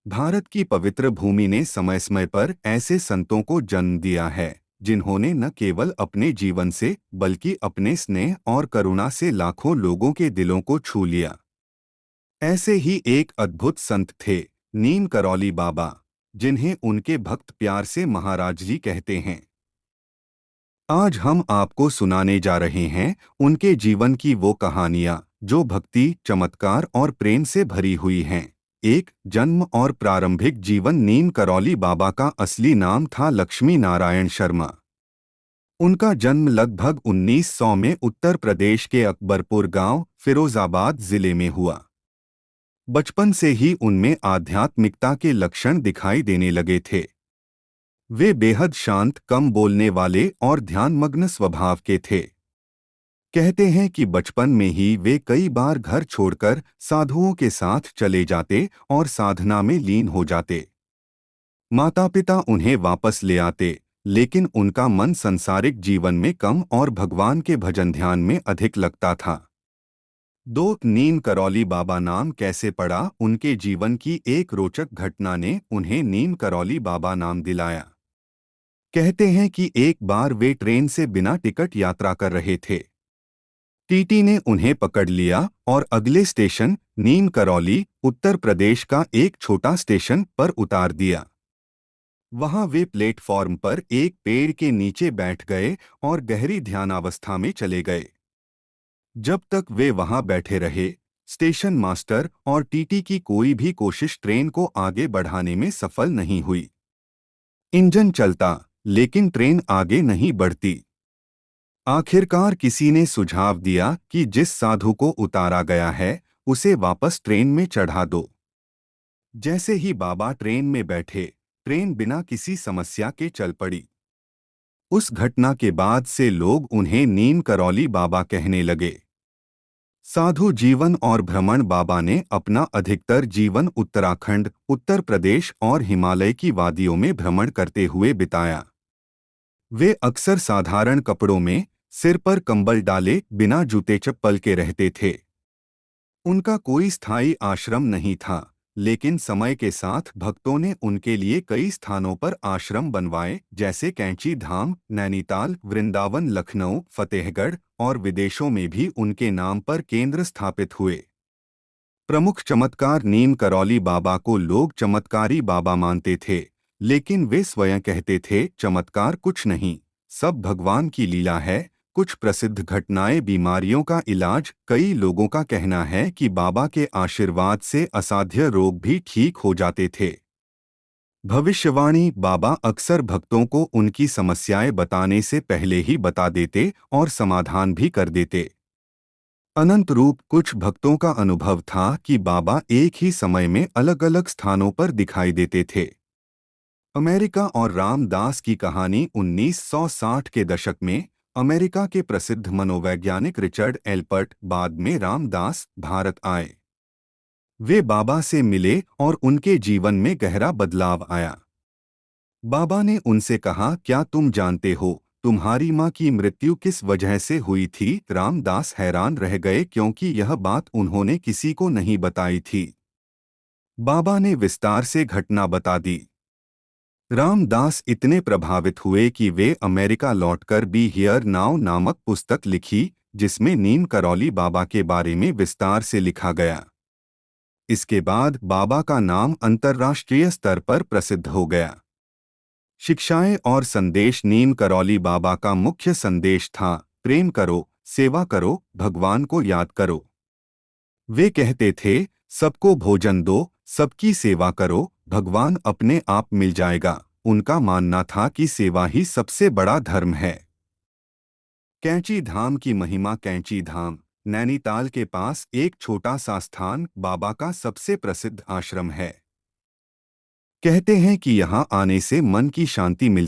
भारत की पवित्र भूमि ने समय समय पर ऐसे संतों को जन्म दिया है जिन्होंने न केवल अपने जीवन से बल्कि अपने स्नेह और करुणा से लाखों लोगों के दिलों को छू लिया। ऐसे ही एक अद्भुत संत थे नीम करौली बाबा, जिन्हें उनके भक्त प्यार से महाराज जी कहते हैं। आज हम आपको सुनाने जा रहे हैं उनके जीवन की वो कहानियां जो भक्ति, चमत्कार और प्रेम से भरी हुई हैं। एक जन्म और प्रारंभिक जीवन। नीम करौली बाबा का असली नाम था लक्ष्मी नारायण शर्मा। उनका जन्म लगभग 1900 में उत्तर प्रदेश के अकबरपुर गांव, फिरोजाबाद जिले में हुआ। बचपन से ही उनमें आध्यात्मिकता के लक्षण दिखाई देने लगे थे। वे बेहद शांत, कम बोलने वाले और ध्यानमग्न स्वभाव के थे। कहते हैं कि बचपन में ही वे कई बार घर छोड़कर साधुओं के साथ चले जाते और साधना में लीन हो जाते। माता पिता उन्हें वापस ले आते, लेकिन उनका मन संसारिक जीवन में कम और भगवान के भजन ध्यान में अधिक लगता था। दो नीम करौली बाबा नाम कैसे पड़ा? उनके जीवन की एक रोचक घटना ने उन्हें नीम करौली बाबा नाम दिलाया। कहते हैं कि एक बार वे ट्रेन से बिना टिकट यात्रा कर रहे थे। टीटी ने उन्हें पकड़ लिया और अगले स्टेशन नीम करौली, उत्तर प्रदेश का एक छोटा स्टेशन पर उतार दिया। वहां वे प्लेटफॉर्म पर एक पेड़ के नीचे बैठ गए और गहरी ध्यानावस्था में चले गए। जब तक वे वहां बैठे रहे, स्टेशन मास्टर और टीटी की कोई भी कोशिश ट्रेन को आगे बढ़ाने में सफल नहीं हुई। इंजन चलता, लेकिन ट्रेन आगे नहीं बढ़ती। आखिरकार किसी ने सुझाव दिया कि जिस साधु को उतारा गया है उसे वापस ट्रेन में चढ़ा दो। जैसे ही बाबा ट्रेन में बैठे, ट्रेन बिना किसी समस्या के चल पड़ी। उस घटना के बाद से लोग उन्हें नीम करौली बाबा कहने लगे। साधु जीवन और भ्रमण। बाबा ने अपना अधिकतर जीवन उत्तराखंड, उत्तर प्रदेश और हिमालय की वादियों में भ्रमण करते हुए बिताया। वे अक्सर साधारण कपड़ों में, सिर पर कंबल डाले, बिना जूते चप्पल के रहते थे। उनका कोई स्थायी आश्रम नहीं था, लेकिन समय के साथ भक्तों ने उनके लिए कई स्थानों पर आश्रम बनवाए, जैसे कैंची धाम, नैनीताल, वृंदावन, लखनऊ, फतेहगढ़ और विदेशों में भी उनके नाम पर केंद्र स्थापित हुए। प्रमुख चमत्कार। नीम करौली बाबा को लोग चमत्कारी बाबा मानते थे, लेकिन वे स्वयं कहते थे चमत्कार कुछ नहीं, सब भगवान की लीला है। कुछ प्रसिद्ध घटनाएं। बीमारियों का इलाज। कई लोगों का कहना है कि बाबा के आशीर्वाद से असाध्य रोग भी ठीक हो जाते थे। भविष्यवाणी। बाबा अक्सर भक्तों को उनकी समस्याएं बताने से पहले ही बता देते और समाधान भी कर देते। अनंत रूप। कुछ भक्तों का अनुभव था कि बाबा एक ही समय में अलग अलग स्थानों पर दिखाई देते थे। अमेरिका और रामदास की कहानी। 1960 के दशक में अमेरिका के प्रसिद्ध मनोवैज्ञानिक रिचर्ड एल्पर्ट बाद में रामदास भारत आए। वे बाबा से मिले और उनके जीवन में गहरा बदलाव आया। बाबा ने उनसे कहा, क्या तुम जानते हो तुम्हारी माँ की मृत्यु किस वजह से हुई थी? रामदास हैरान रह गए क्योंकि यह बात उन्होंने किसी को नहीं बताई थी। बाबा ने विस्तार से घटना बता दी। रामदास इतने प्रभावित हुए कि वे अमेरिका लौटकर बी हियर नाउ नामक पुस्तक लिखी, जिसमें नीम करौली बाबा के बारे में विस्तार से लिखा गया। इसके बाद बाबा का नाम अंतर्राष्ट्रीय स्तर पर प्रसिद्ध हो गया। शिक्षाएं और संदेश। नीम करौली बाबा का मुख्य संदेश था प्रेम करो, सेवा करो, भगवान को याद करो। वे कहते थे सबको भोजन दो, सबकी सेवा करो, भगवान अपने आप मिल जाएगा। उनका मानना था कि सेवा ही सबसे बड़ा धर्म है। कैंची धाम की महिमा। कैंची धाम नैनीताल के पास एक छोटा सा स्थान बाबा का सबसे प्रसिद्ध आश्रम है। कहते हैं कि यहाँ आने से मन की शांति मिलती